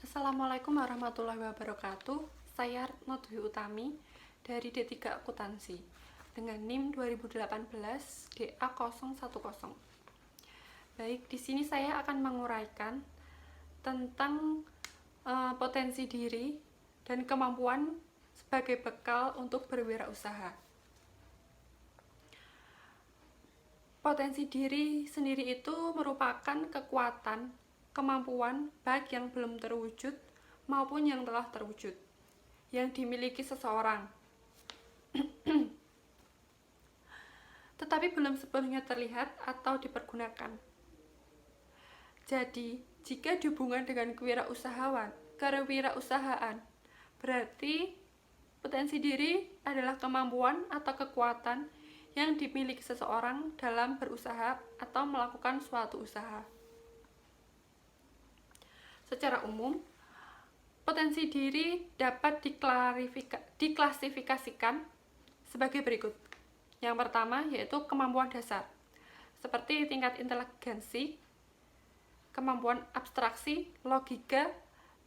Assalamualaikum warahmatullahi wabarakatuh. Saya Retno Dwi Utami dari D3 Akuntansi dengan NIM 2018 DA010. Baik, di sini saya akan menguraikan tentang potensi diri dan kemampuan sebagai bekal untuk berwirausaha. Potensi diri sendiri itu merupakan kekuatan, kemampuan baik yang belum terwujud maupun yang telah terwujud yang dimiliki seseorang tetapi belum sepenuhnya terlihat atau dipergunakan. Jadi, jika dihubungkan dengan kewirausahaan, berarti potensi diri adalah kemampuan atau kekuatan yang dimiliki seseorang dalam berusaha atau melakukan suatu usaha. Secara umum, potensi diri dapat diklasifikasikan sebagai berikut. Yang pertama yaitu kemampuan dasar, seperti tingkat inteligensi, kemampuan abstraksi, logika,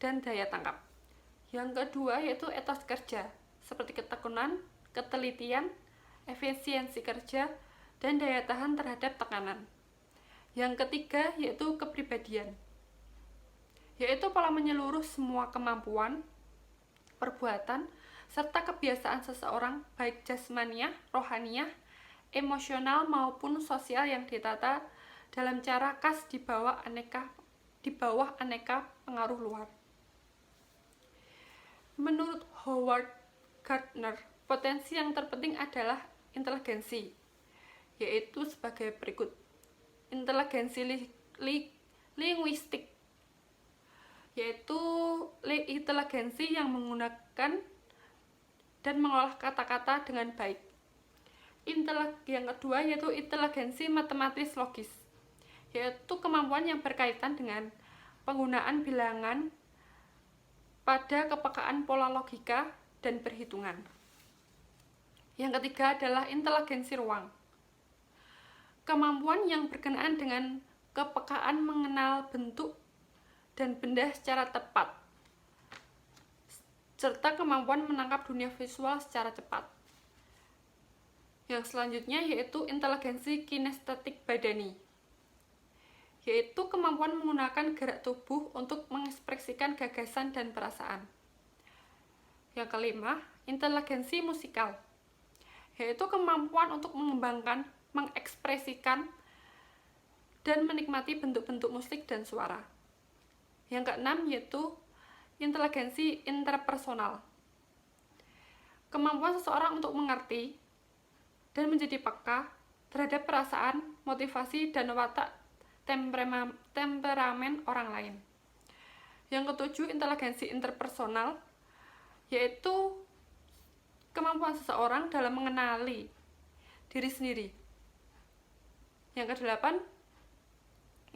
dan daya tangkap. Yang kedua yaitu etos kerja, seperti ketekunan, ketelitian, efisiensi kerja, dan daya tahan terhadap tekanan. Yang ketiga yaitu kepribadian, yaitu pola menyeluruh semua kemampuan, perbuatan, serta kebiasaan seseorang baik jasmaniah, rohaniah, emosional maupun sosial yang ditata dalam cara khas di bawah aneka pengaruh luar. Menurut Howard Gardner, potensi yang terpenting adalah inteligensi, yaitu sebagai berikut. Inteligensi linguistik, yaitu inteligensi yang menggunakan dan mengolah kata-kata dengan baik. Yang kedua yaitu inteligensi matematis logis, yaitu kemampuan yang berkaitan dengan penggunaan bilangan pada kepekaan pola logika dan perhitungan. Yang ketiga adalah inteligensi ruang, kemampuan yang berkenaan dengan kepekaan mengenal bentuk dan benda secara tepat, serta kemampuan menangkap dunia visual secara cepat. Yang selanjutnya yaitu inteligensi kinestetik badani, yaitu kemampuan menggunakan gerak tubuh untuk mengekspresikan gagasan dan perasaan. Yang kelima, inteligensi musikal, yaitu kemampuan untuk mengembangkan, mengekspresikan, dan menikmati bentuk-bentuk musik dan suara. Yang keenam yaitu inteligensi interpersonal, kemampuan seseorang untuk mengerti dan menjadi peka terhadap perasaan, motivasi, dan watak temperamen orang lain. Yang ketujuh, inteligensi interpersonal, yaitu kemampuan seseorang dalam mengenali diri sendiri. Yang kedelapan,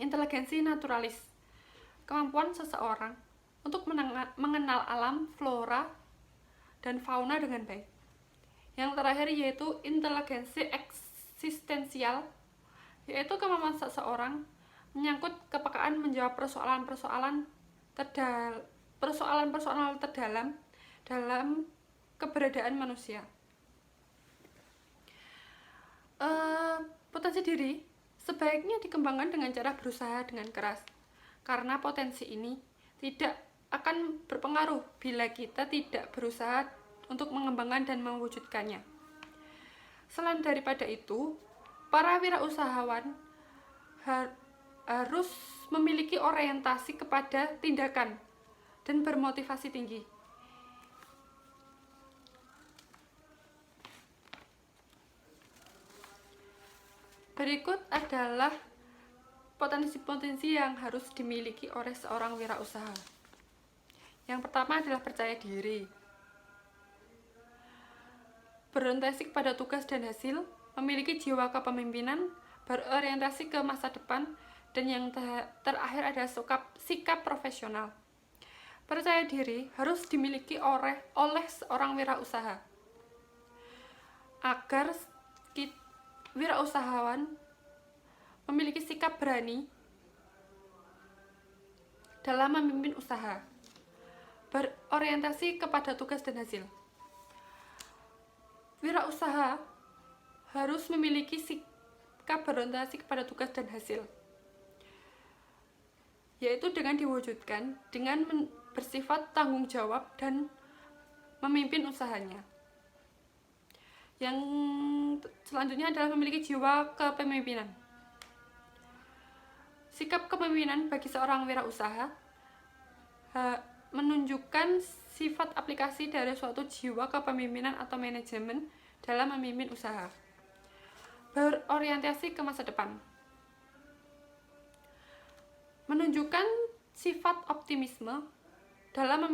inteligensi naturalis, kemampuan seseorang untuk mengenal alam, flora, dan fauna dengan baik. Yang terakhir yaitu inteligensi eksistensial, yaitu kemampuan seseorang menyangkut kepekaan menjawab persoalan-persoalan terdalam dalam keberadaan manusia. Potensi diri sebaiknya dikembangkan dengan cara berusaha dengan keras, karena potensi ini tidak akan berpengaruh bila kita tidak berusaha untuk mengembangkan dan mewujudkannya. Selain daripada itu, para wirausahawan harus memiliki orientasi kepada tindakan dan bermotivasi tinggi. Berikut adalah potensi-potensi yang harus dimiliki oleh seorang wirausaha. Yang pertama adalah percaya diri, berorientasi pada tugas dan hasil, memiliki jiwa kepemimpinan, berorientasi ke masa depan, dan yang terakhir adalah sikap profesional. Percaya diri harus dimiliki oleh seorang wirausaha agar wirausahawan memiliki sikap berani dalam memimpin usaha. berorientasi kepada tugas dan hasil. Wirausaha harus memiliki sikap berorientasi kepada tugas dan hasil, yaitu dengan diwujudkan dengan bersifat tanggung jawab dan memimpin usahanya. Yang selanjutnya adalah memiliki jiwa kepemimpinan. Sikap kepemimpinan bagi seorang wirausaha menunjukkan sifat aplikasi dari suatu jiwa kepemimpinan atau manajemen dalam memimpin usaha. Berorientasi ke masa depan. Menunjukkan sifat optimisme dalam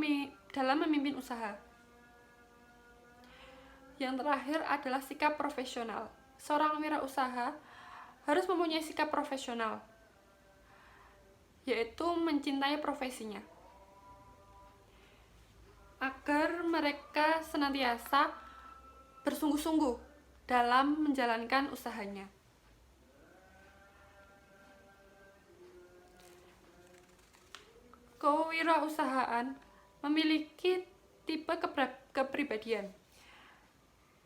memimpin usaha. Yang terakhir adalah sikap profesional. Seorang wirausaha harus mempunyai sikap profesional, yaitu mencintai profesinya, agar mereka senantiasa bersungguh-sungguh dalam menjalankan usahanya. Kewirausahaan memiliki tipe kepribadian,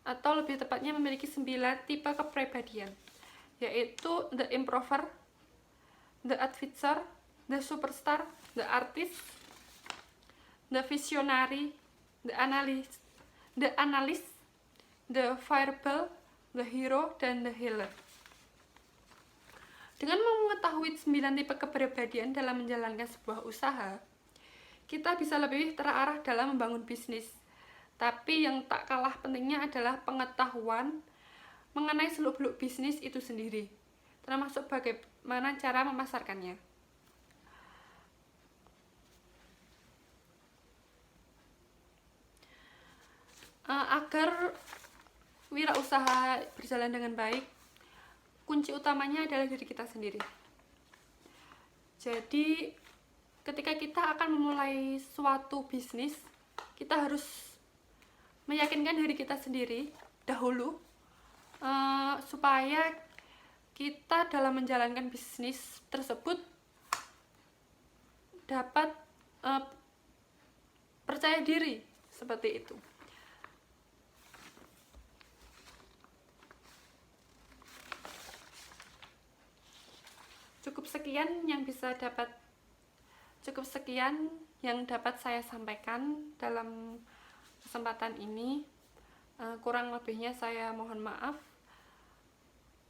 atau lebih tepatnya memiliki 9 tipe kepribadian, yaitu the improver, the advisor, the superstar, the artist, the visionary, the analyst, the fireball, the hero, dan the healer. Dengan mengetahui 9 tipe kepribadian dalam menjalankan sebuah usaha, kita bisa lebih terarah dalam membangun bisnis. Tapi yang tak kalah pentingnya adalah pengetahuan mengenai seluk-beluk bisnis itu sendiri, termasuk bagaimana cara memasarkannya. Agar wirausaha berjalan dengan baik, kunci utamanya adalah diri kita sendiri. Jadi, ketika kita akan memulai suatu bisnis, kita harus meyakinkan diri kita sendiri dahulu, supaya kita dalam menjalankan bisnis tersebut dapat percaya diri, seperti itu. Cukup sekian yang dapat saya sampaikan dalam kesempatan ini. Kurang lebihnya saya mohon maaf.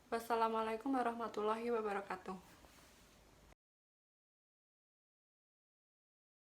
Wassalamualaikum warahmatullahi wabarakatuh.